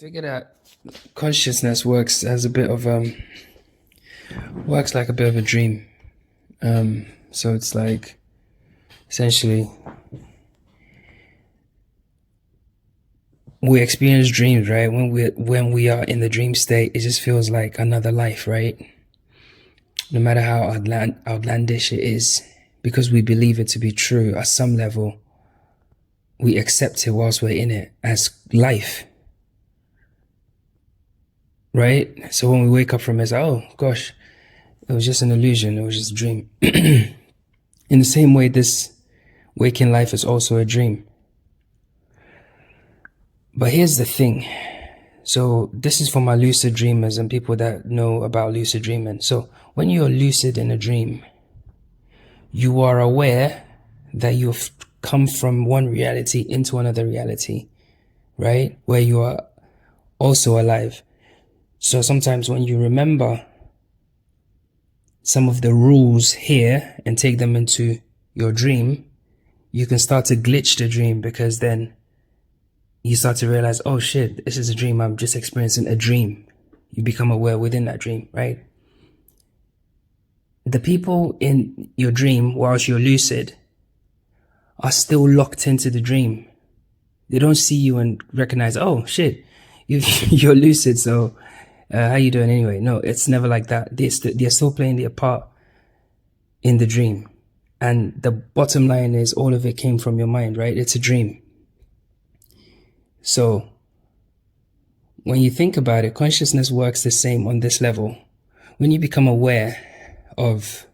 figured out consciousness works as a bit of works like a bit of a dream. So it's like essentially we experience dreams, right? When we are in the dream state, it just feels like another life, right? No matter how outlandish it is, because we believe it to be true at some level, we accept it whilst we're in it as life. Right? So when we wake up from it, it's like, oh gosh, it was just an illusion, it was just a dream. In the same way, this waking life is also a dream. But here's the thing. So this is for my lucid dreamers and people that know about lucid dreaming. So when you're lucid in a dream, you are aware that you've come from one reality into another reality, right? Where you are also alive. So sometimes when you remember some of the rules here and take them into your dream, you can start to glitch the dream, because then you start to realize, oh shit, this is a dream. I'm just experiencing a dream. You become aware within that dream, right? The people in your dream, whilst you're lucid, are still locked into the dream. They don't see you and recognize, oh shit, you're lucid, so how you doing anyway? No, it's never like that. They're still playing their part in the dream. And the bottom line is all of it came from your mind, right? It's a dream. So when you think about it, consciousness works the same on this level. When you become aware of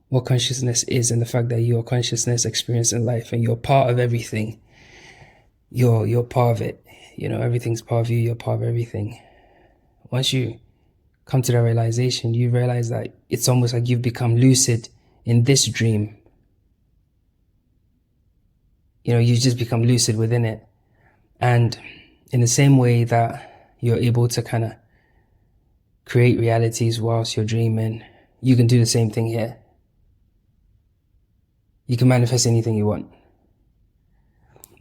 what consciousness is and the fact that you're consciousness experiencing life and you're part of everything, you're part of it. You know, everything's part of you, you're part of everything. Once you come to that realization, you realize that it's almost like you've become lucid in this dream. You know, you just become lucid within it. And in the same way that you're able to kind of create realities whilst you're dreaming, you can do the same thing here. You can manifest anything you want.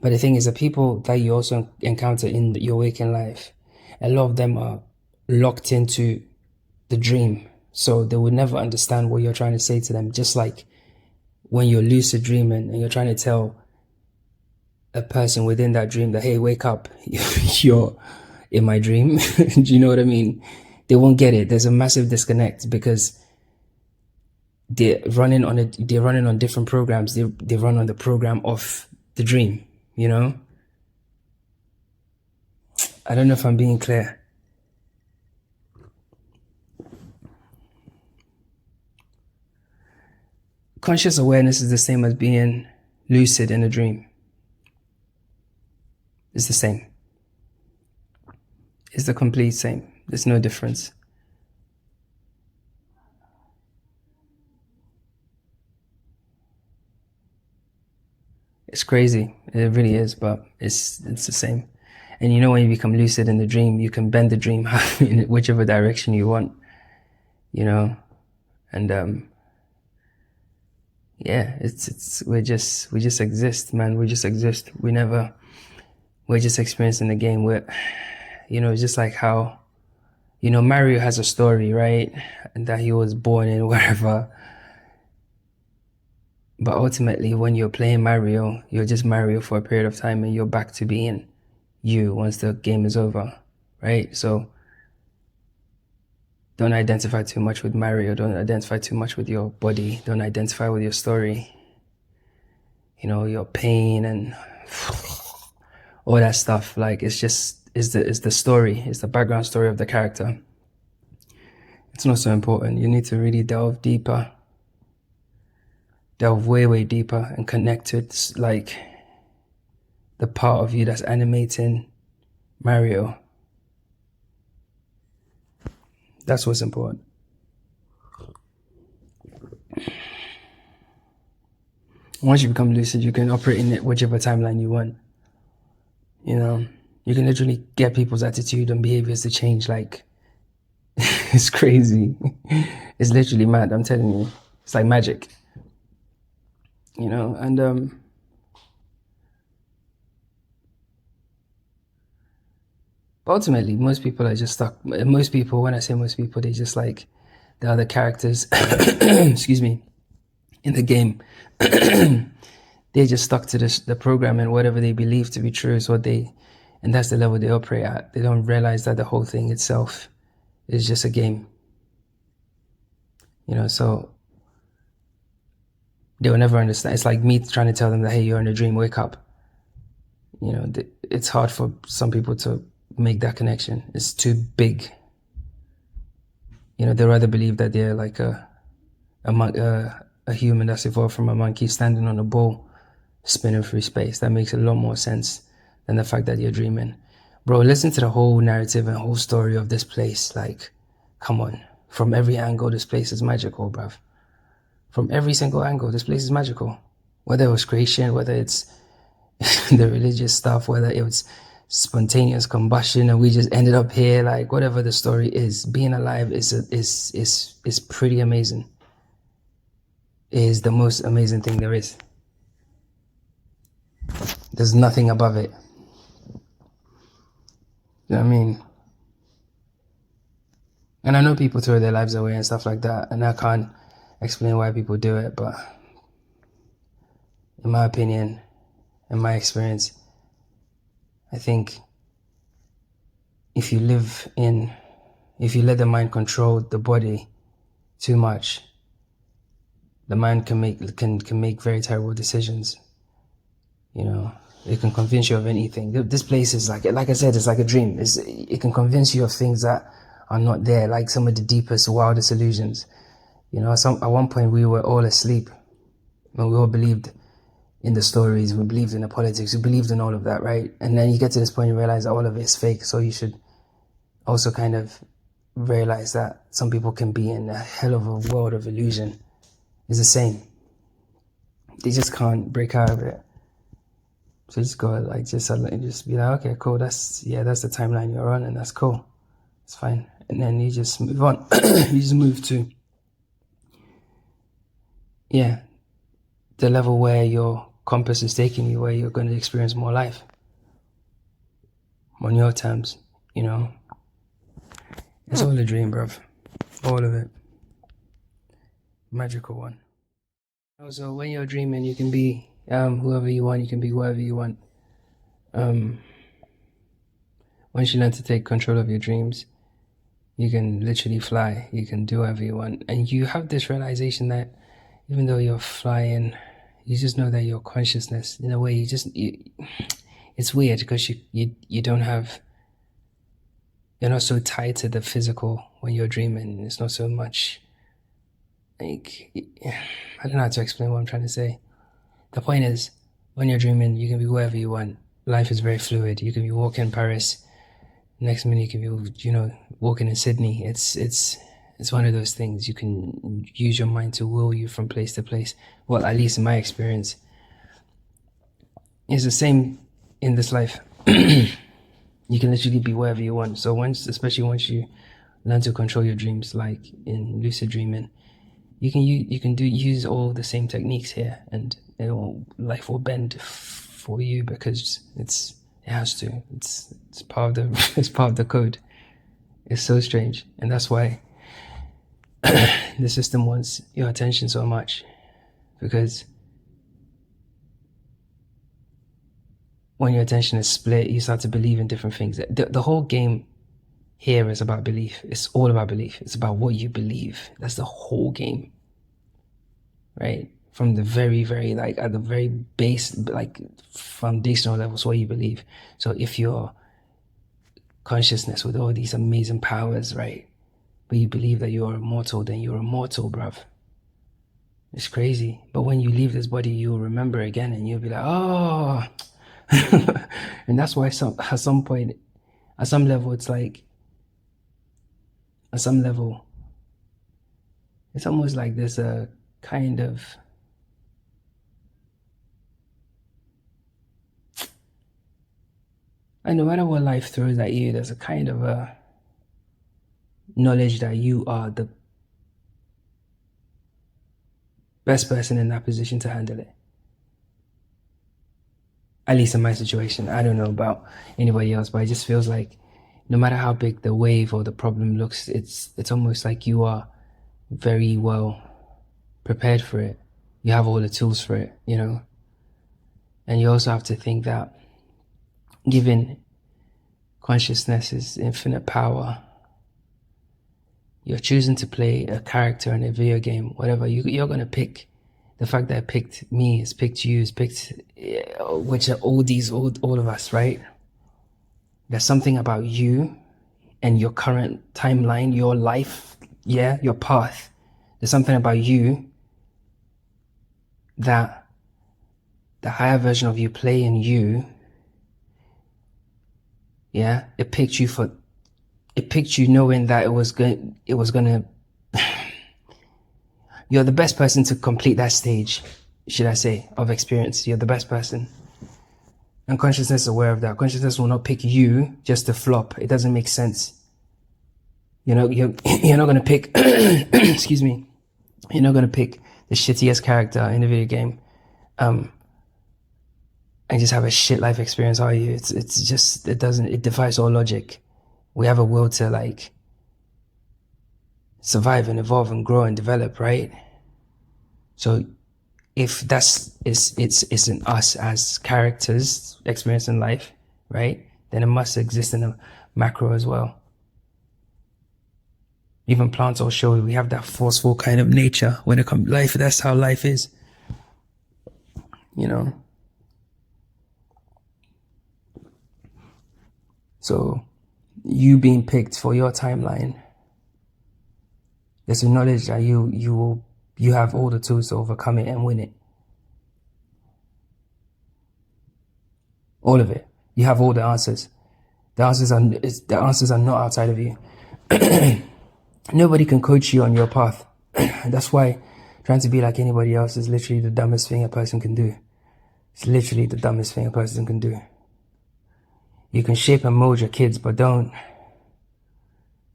But the thing is, the people that you also encounter in your waking life, a lot of them are locked into the dream. So they would never understand what you're trying to say to them. Just like when you're lucid dreaming and you're trying to tell a person within that dream that, hey, wake up, you're in my dream. Do you know what I mean? They won't get it. There's a massive disconnect because they're running on different programs. They run on the program of the dream, you know? I don't know if I'm being clear. Conscious awareness is the same as being lucid in a dream. It's the same. It's the complete same. There's no difference. It's crazy. It really is, but it's the same. And you know, when you become lucid in the dream, you can bend the dream in whichever direction you want, you know? And yeah, we just exist, man. We just exist. We're just experiencing the game. You know, it's just like how, you know, Mario has a story, right? And that he was born in wherever. But ultimately, when you're playing Mario, you're just Mario for a period of time and you're back to being you once the game is over, right? So don't identify too much with Mario. Don't identify too much with your body. Don't identify with your story. You know, your pain and all that stuff. Like, it's the story. It's the background story of the character. It's not so important. You need to really delve deeper. Delve way, way deeper and connect with, like, the part of you that's animating Mario. That's what's important. Once you become lucid, you can operate in it whichever timeline you want. You know, you can literally get people's attitude and behaviors to change. Like, it's crazy. It's literally mad. I'm telling you, it's like magic. You know, and But ultimately, most people are just stuck. Most people, when I say most people, they just like the other characters, excuse me, in the game. They just stuck to the program, and whatever they believe to be true is what they, and that's the level they operate at. They don't realize that the whole thing itself is just a game. So they will never understand. It's like me trying to tell them that, hey, you're in a dream, wake up. It's hard for some people to make that connection. It's too big. They rather believe that they're like a human that's evolved from a monkey standing on a ball spinning through space. That makes a lot more sense than the fact that you're dreaming. Bro, listen to the whole narrative and whole story of this place. Like, come on. From every angle, this place is magical, bruv. From every single angle, this place is magical. Whether it was creation, whether it's the religious stuff, whether it was spontaneous combustion and we just ended up here, like whatever the story is, being alive is pretty amazing. It is the most amazing thing there is. There's nothing above it. You know what I mean? And I know people throw their lives away and stuff like that, and I can't explain why people do it, but in my opinion, in my experience, I think if you let the mind control the body too much, the mind can make very terrible decisions. It can convince you of anything. This place is like I said, it's like a dream. It can convince you of things that are not there, like some of the deepest, wildest illusions. At one point we were all asleep, and we all believed in the stories, we believed in the politics, we believed in all of that, right? And then you get to this point, you realize that all of it is fake. So you should also kind of realize that some people can be in a hell of a world of illusion. It's the same. They just can't break out of it. So just go just be like, okay, cool. That's the timeline you're on, and that's cool. It's fine. And then you just move on. You just move to, the level where your compass is taking you, where you're going to experience more life on your terms. It's all a dream, bruv. All of it. Magical one. Also, when you're dreaming, you can be whoever you want. You can be whoever you want. Once you learn to take control of your dreams, you can literally fly. You can do whatever you want. And you have this realization that even though you're flying, you just know that your consciousness, in a way, it's weird because you don't have, you're not so tied to the physical when you're dreaming. It's not so much like, I don't know how to explain what I'm trying to say. The point is, when you're dreaming, you can be wherever you want. Life is very fluid. You can be walking in Paris, next minute you can be, walking in Sydney. It's one of those things. You can use your mind to will you from place to place. Well, at least in my experience, it's the same in this life. You can literally be wherever you want. So especially once you learn to control your dreams, like in lucid dreaming, you can use all the same techniques here, and life will bend for you because it has to. It's part of the it's part of the code. It's so strange, and that's why the system wants your attention so much, because when your attention is split, you start to believe in different things. The whole game here is about belief. It's all about belief. It's about what you believe. That's the whole game, right? From the very, very, at the very base, foundational levels, what you believe. So if your consciousness with all these amazing powers, right, but you believe that you're immortal, then you're immortal, bruv. It's crazy. But when you leave this body, you'll remember again, and you'll be like, oh. And that's why at some point, at some level, it's almost like there's a kind of, and no matter what life throws at you, there's a kind of a knowledge that you are the best person in that position to handle it. At least in my situation. I don't know about anybody else, but it just feels like no matter how big the wave or the problem looks, it's almost like you are very well prepared for it. You have all the tools for it, you know. And you also have to think that given consciousness is infinite power, you're choosing to play a character in a video game, whatever, you're going to pick. The fact that it picked me, it's picked you, it's picked, which are all of us, right? There's something about you and your current timeline, your life, yeah, your path. There's something about you that the higher version of you playing you, yeah, it picked you knowing that it was gonna you're the best person to complete that stage, should I say, of experience. You're the best person. And consciousness is aware of that. Consciousness will not pick you just to flop. It doesn't make sense. You know, you're not gonna pick excuse me. You're not gonna pick the shittiest character in a video game and just have a shit life experience, are you? It's just, it defies all logic. We have a will to like survive and evolve and grow and develop, right? So if it's in us as characters experiencing life, right, then it must exist in a macro as well. Even plants all show we have that forceful kind of nature when it comes to life. That's how life is, you know. So you being picked for your timeline, just acknowledge that you have all the tools to overcome it and win it. All of it. You have all the answers. The answers are not outside of you. Nobody can coach you on your path. That's why trying to be like anybody else is literally the dumbest thing a person can do. It's literally the dumbest thing a person can do. You can shape and mold your kids, but don't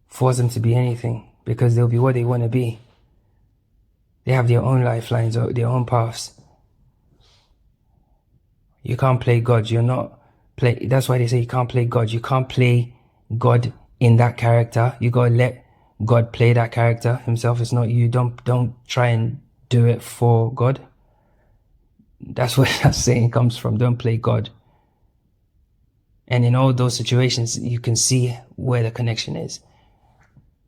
force them to be anything, because they'll be what they want to be. They have their own lifelines, or their own paths. You can't play God. That's why they say you can't play God. You can't play God in that character. You gotta let God play that character himself. It's not you. Don't try and do it for God. That's where that saying comes from. Don't play God. And in all those situations, you can see where the connection is.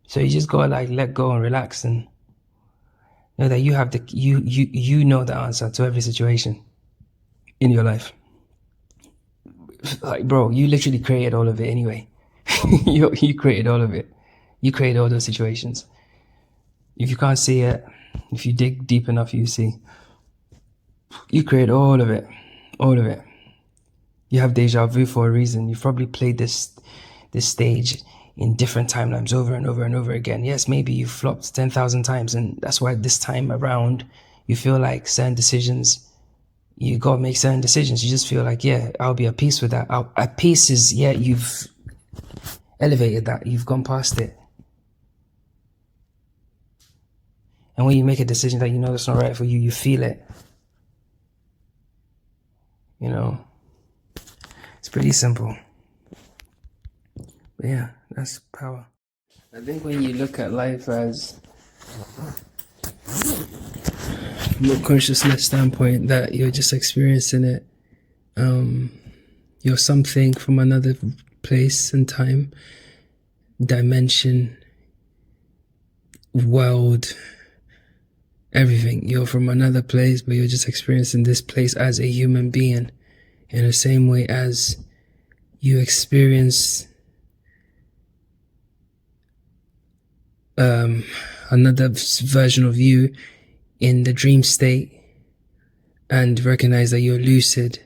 So you just gotta like let go and relax and know that you have you know the answer to every situation in your life. Like, bro, you literally created all of it anyway. you created all of it. You created all those situations. If you can't see it, if you dig deep enough, you see. You create all of it. All of it. You have deja vu for a reason. You've probably played this stage in different timelines over and over and over again. Yes, maybe you flopped 10,000 times, and that's why this time around you feel like certain decisions, you gotta make certain decisions. You just feel like, yeah, I'll be at peace with that. At peace is, yeah, you've elevated that. You've gone past it. And when you make a decision that you know that's not right for you, you feel it. You know, it's pretty simple. But yeah, that's power. I think when you look at life as from a consciousness standpoint, that you're just experiencing it, you're something from another place and time, dimension, world, everything. You're from another place, but you're just experiencing this place as a human being, in the same way as you experience another version of you in the dream state, and recognize that you're lucid.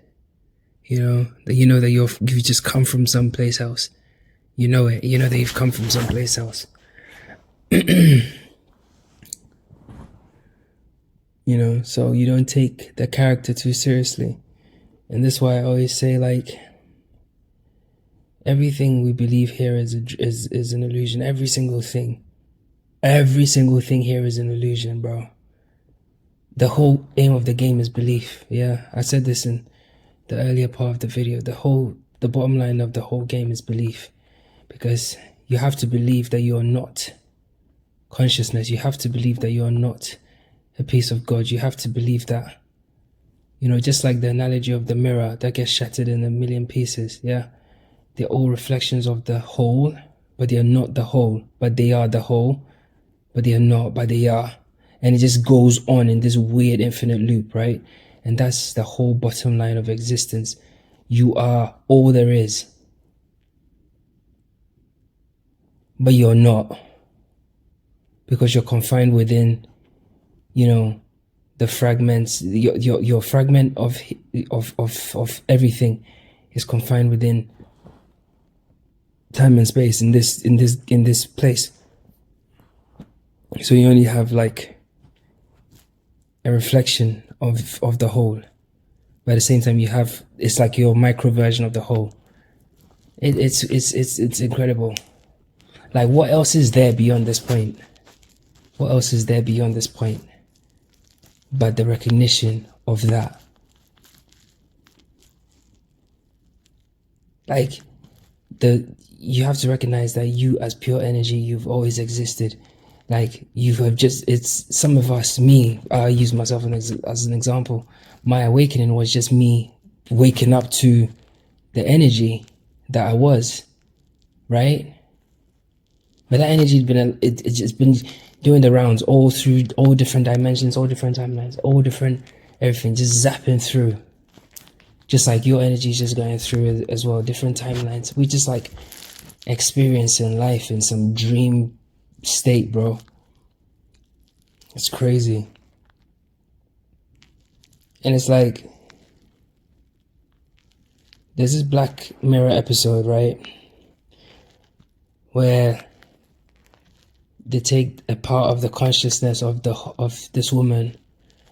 You know that you've just come from someplace else. You know it. You know that you've come from someplace else. You know, so you don't take the character too seriously. And that's why I always say, like, everything we believe here is an illusion. Every single thing here is an illusion, bro. The whole aim of the game is belief. Yeah, I said this in the earlier part of the video. The bottom line of the whole game is belief. because you have to believe that you are not consciousness. You have to believe that you are not a piece of God. You have to believe that, just like the analogy of the mirror that gets shattered in a million pieces. Yeah, they're all reflections of the whole, but they are not the whole. But they are the whole, but they are not, but they are. And it just goes on in this weird infinite loop, right? And that's the whole bottom line of existence. You are all there is, but you're not, because you're confined within, the fragments. Your fragment of everything is confined within time and space in this place. So you only have like a reflection of the whole, but at the same time it's like your micro version of the whole. It's incredible. Like, what else is there beyond this point? What else is there beyond this point but the recognition of that? Like, you have to recognize that you, as pure energy, you've always existed. Like, you have it's some of us, me, I use myself as an example. My awakening was just me waking up to the energy that I was, right? But that energy it's just been doing the rounds all through all different dimensions, all different timelines, all different everything, just zapping through. Just like your energy is just going through as well, different timelines. We just like experiencing life in some dream state, bro. It's crazy. And it's like, there's this Black Mirror episode, right, where they take a part of the consciousness of this woman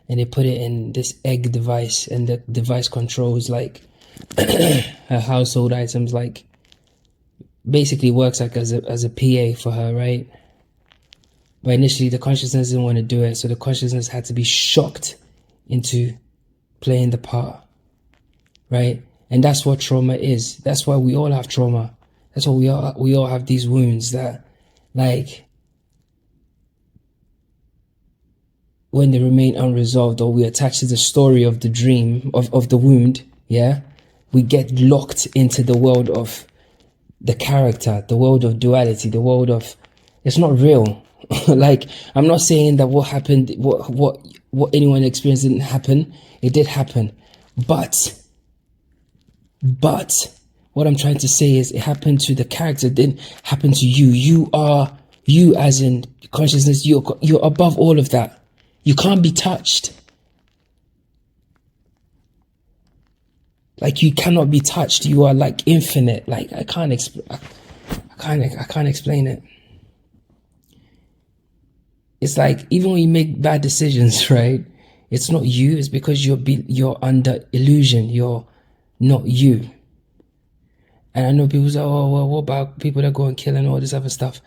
and they put it in this egg device, and the device controls like her household items, like basically works like as a PA for her, right? But initially the consciousness didn't want to do it, so the consciousness had to be shocked into playing the part, right? And that's what trauma is. That's why we all have trauma. That's why we all have these wounds that, like, when they remain unresolved, or we attach to the story of the dream, of the wound, yeah, we get locked into the world of the character, the world of duality, the world of, it's not real. Like, I'm not saying that what happened, what anyone experienced didn't happen. It did happen. But what I'm trying to say is, it happened to the character, it didn't happen to you. You are, you as in consciousness, you're above all of that. You can't be touched. Like, you cannot be touched. You are like infinite. Like, I can't explain it. It's like, even when you make bad decisions, right? It's not you. It's because you're under illusion. You're not you. And I know people say, oh, well, what about people that go and kill and all this other stuff?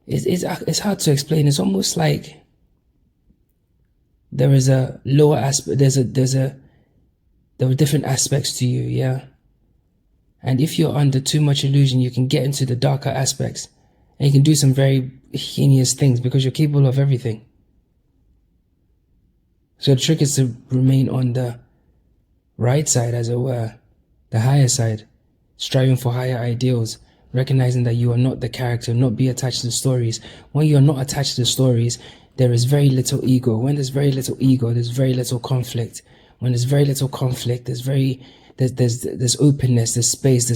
It's hard to explain. It's almost like there is a lower aspect. There are different aspects to you, yeah. And if you're under too much illusion, you can get into the darker aspects, and you can do some very heinous things because you're capable of everything. So the trick is to remain on the right side, as it were, the higher side, striving for higher ideals. Recognizing that you are not the character, not be attached to the stories. When you're not attached to the stories, there is very little ego. When there's very little ego, there's very little conflict. When there's very little conflict, there's openness, there's space,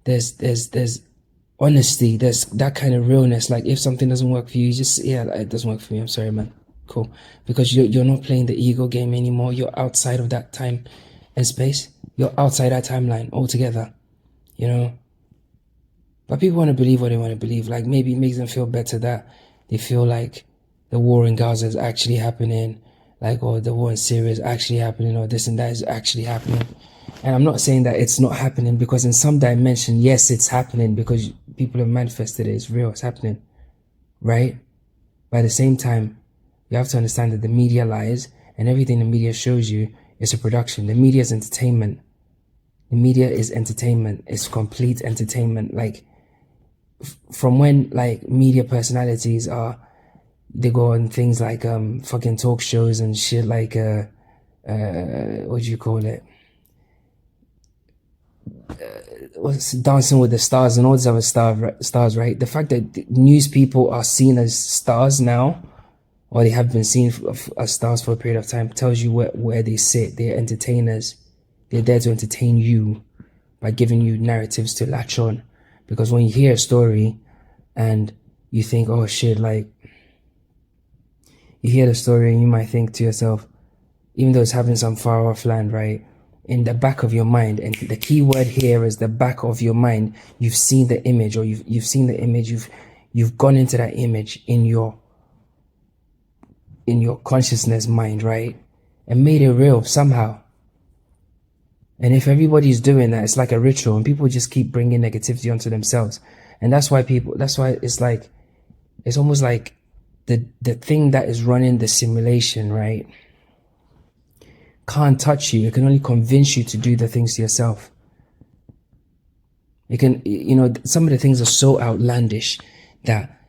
there's honesty, there's that kind of realness. Like, if something doesn't work for you, you just, yeah, it doesn't work for me, I'm sorry, man. Cool. Because you're not playing the ego game anymore. You're outside of that time and space. You're outside that timeline altogether, But people want to believe what they want to believe. Like, maybe it makes them feel better that they feel like the war in Gaza is actually happening, like, or the war in Syria is actually happening, or this and that is actually happening. And I'm not saying that it's not happening, because in some dimension, yes, it's happening, because people have manifested it. It's real. It's happening, right? But at the same time, you have to understand that the media lies, and everything the media shows you is a production. The media is entertainment. The media is entertainment. It's complete entertainment. Like, from when, like, media personalities are, they go on things like fucking talk shows and shit, like what do you call it, what's Dancing with the Stars and all these other stars, right? The fact that news people are seen as stars now, or they have been seen as stars for a period of time, tells you where they sit. They're entertainers. They're there to entertain you by giving you narratives to latch on. Because when you hear a story and you think, oh shit, like, you hear the story and you might think to yourself, even though it's happening in some far off land, right? In the back of your mind, and the key word here is the back of your mind, you've seen the image, or you've seen the image, you've gone into that image in your consciousness mind, right? And made it real somehow. And if everybody's doing that, it's like a ritual, and people just keep bringing negativity onto themselves. And that's why it's like, it's almost like the thing that is running the simulation, right, can't touch you. It can only convince you to do the things to yourself. It can, some of the things are so outlandish that,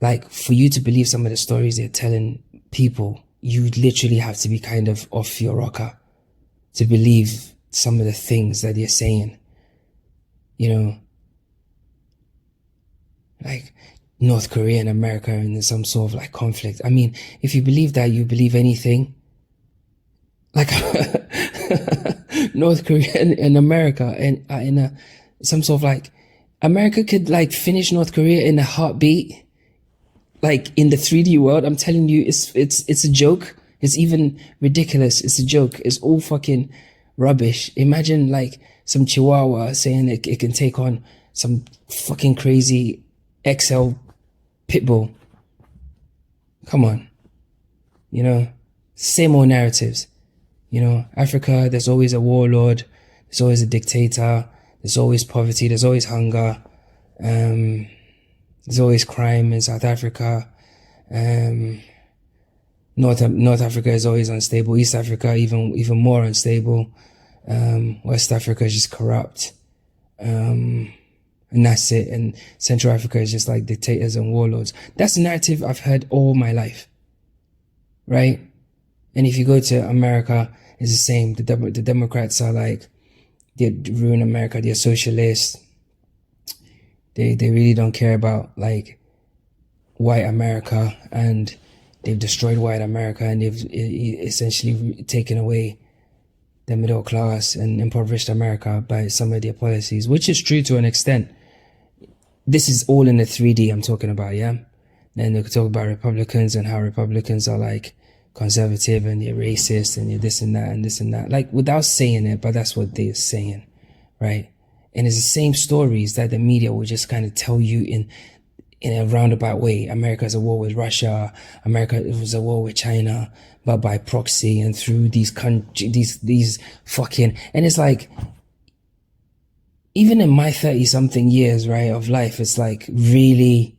like, for you to believe some of the stories they're telling people, you literally have to be kind of off your rocker to believe some of the things that they're saying. Like North Korea and America in some sort of like conflict. I mean, if you believe that, you believe anything. Like North Korea and America and in some sort of like, America could like finish North Korea in a heartbeat. Like in the 3D world, I'm telling you, it's a joke. It's even ridiculous. It's a joke. It's all fucking rubbish. Imagine like some chihuahua saying it can take on some fucking crazy XL pitbull. Come on. Same old narratives. Africa, there's always a warlord, there's always a dictator, there's always poverty, there's always hunger, there's always crime in South Africa. North Africa is always unstable. East Africa even more unstable. West Africa is just corrupt. And that's it. And Central Africa is just like dictators and warlords. That's the narrative I've heard all my life. Right? And if you go to America, it's the same. The Democrats are like, they ruin America. They're socialists. They really don't care about like white America, and they've destroyed white America, and they've essentially taken away the middle class and impoverished America by some of their policies, which is true to an extent. This is all in the 3D I'm talking about, yeah? Then they could talk about Republicans and how Republicans are like conservative and they're racist and they're this and that and this and that, like without saying it, but that's what they're saying, right? And it's the same stories that the media will just kind of tell you in a roundabout way. America's at war with Russia. America was at war with China, but by proxy and through these fucking, and it's like, even in my 30-something years, right, of life, it's like really,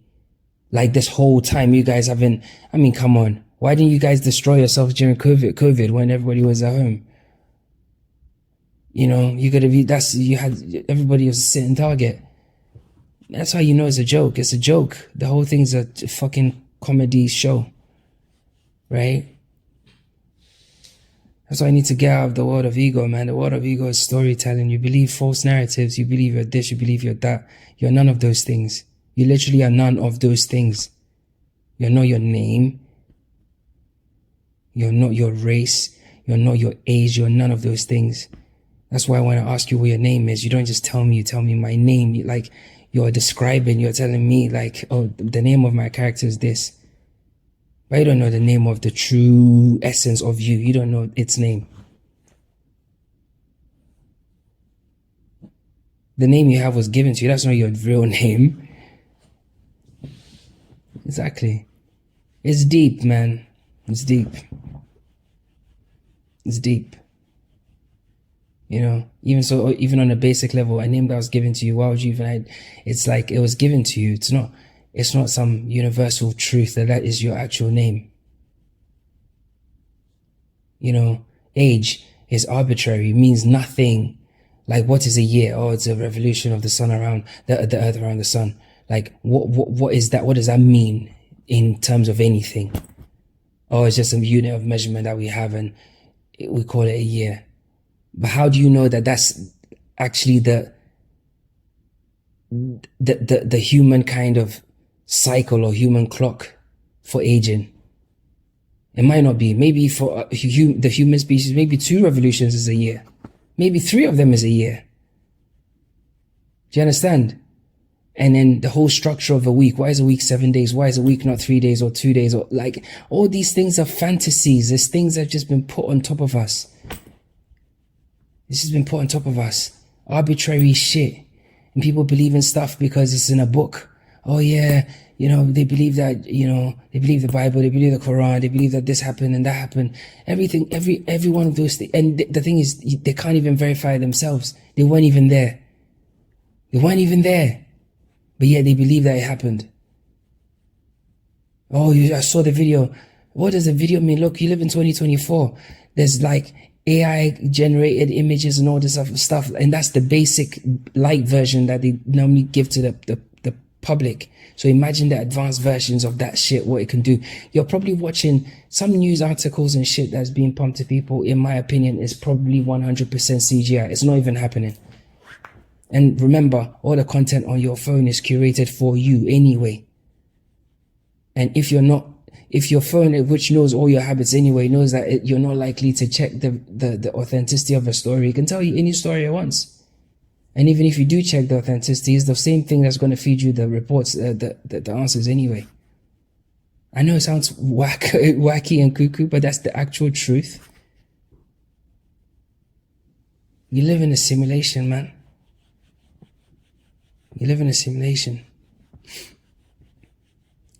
like this whole time you guys haven't, I mean, come on. Why didn't you guys destroy yourselves during COVID when everybody was at home? You gotta be, everybody was a sitting target. That's how you know it's a joke. It's a joke. The whole thing's a fucking comedy show. Right? That's why I need to get out of the world of ego, man. The world of ego is storytelling. You believe false narratives. You believe you're this. You believe you're that. You're none of those things. You literally are none of those things. You're not your name. You're not your race. You're not your age. You're none of those things. That's why when I ask you what your name is, you don't just tell me, you tell me my name. You're describing, you're telling me like, oh, the name of my character is this. But you don't know the name of the true essence of you. You don't know its name. The name you have was given to you. That's not your real name. Exactly. It's deep, man. It's deep. It's deep. Even on a basic level, a name that was given to you, why would you even, it's like it was given to you. It's not some universal truth that is your actual name. Age is arbitrary, means nothing. Like, what is a year? Oh, it's a revolution of the sun around the earth around the sun. Like, what is that? What does that mean in terms of anything? Oh, it's just a unit of measurement that we have, and we call it a year. But how do you know that that's actually the human kind of cycle or human clock for aging? It might not be. Maybe for the human species, maybe 2 revolutions is a year. Maybe 3 of them is a year. Do you understand? And then the whole structure of a week. Why is a week 7 days? Why is a week not 3 days or 2 days? Or like, all these things are fantasies. There's things that have just been put on top of us. This has been put on top of us. Arbitrary shit. And people believe in stuff because it's in a book. Oh yeah, you know, they believe that, you know, they believe the Bible, they believe the Quran, they believe that this happened and that happened. Everything, every one of those things. And the thing is, they can't even verify themselves. They weren't even there. They weren't even there. But yet they believe that it happened. Oh, I saw the video. What does the video mean? Look, you live in 2024. There's like AI generated images and all this other stuff. And that's the basic light version that they normally give to the public. So imagine the advanced versions of that shit, what it can do. You're probably watching some news articles and shit that's being pumped to people, in my opinion, is probably 100% CGI. It's not even happening. And remember, all the content on your phone is curated for you anyway. And if your phone, which knows all your habits anyway, knows that you're not likely to check the authenticity of a story, it can tell you any story at once. And even if you do check the authenticity, it's the same thing that's going to feed you the reports, the answers anyway. I know it sounds wacky and cuckoo, but that's the actual truth. You live in a simulation, man. You live in a simulation.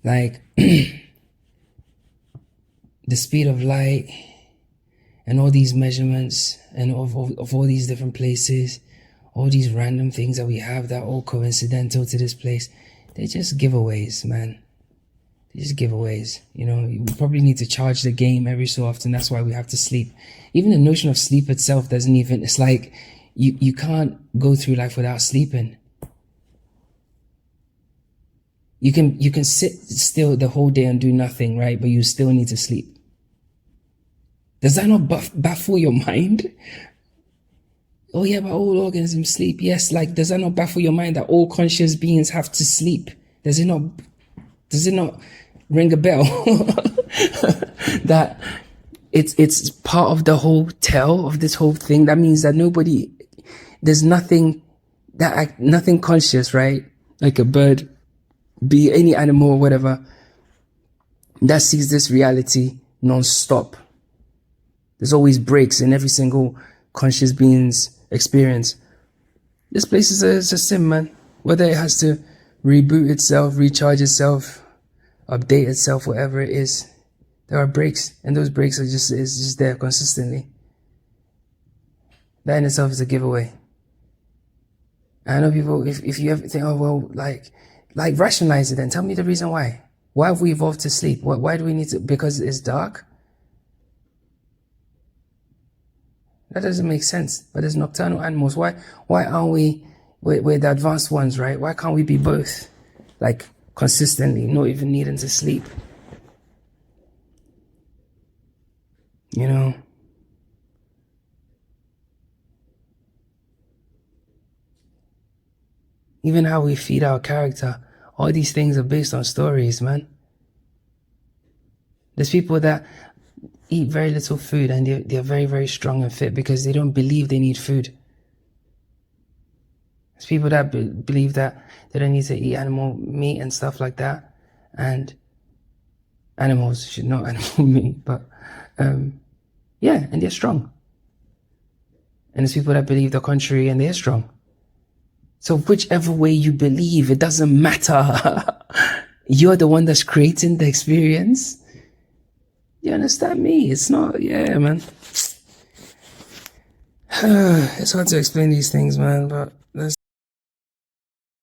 Like, the speed of light and all these measurements and of all these different places, all these random things that we have that are all coincidental to this place, they're just giveaways, man. They're just giveaways. You know, we probably need to charge the game every so often. That's why we have to sleep. Even the notion of sleep itself doesn't even, it's like you can't go through life without sleeping. You can sit still the whole day and do nothing, right? But you still need to sleep. Does that not baffle your mind? Oh yeah, but all organisms sleep. Yes, like, does that not baffle your mind that all conscious beings have to sleep? Does it not ring a bell? That it's part of the whole tell of this whole thing. That means that there's nothing conscious, right? Like a bird, be any animal or whatever, that sees this reality non-stop. There's always breaks in every single conscious being's experience. This place is a sim, man. Whether it has to reboot itself, recharge itself, update itself, whatever it is, there are breaks, and those breaks are just there consistently. That in itself is a giveaway. I know people, if you ever think, oh well, like rationalize it and tell me the reason why. Why have we evolved to sleep? Why do we need to? Because it's dark? That doesn't make sense. But there's nocturnal animals. Why aren't we're the advanced ones, right? Why can't we be both? Like, consistently, not even needing to sleep. You know? Even how we feed our character. All these things are based on stories, man. There's people that eat very little food and they're very, very strong and fit because they don't believe they need food. There's people that believe that they don't need to eat animal meat and stuff like that. And animals should not animal meat, but yeah, and they're strong. And there's people that believe the contrary and they're strong. So whichever way you believe, it doesn't matter. You're the one that's creating the experience. You understand me? It's not, yeah, man. It's hard to explain these things, man, but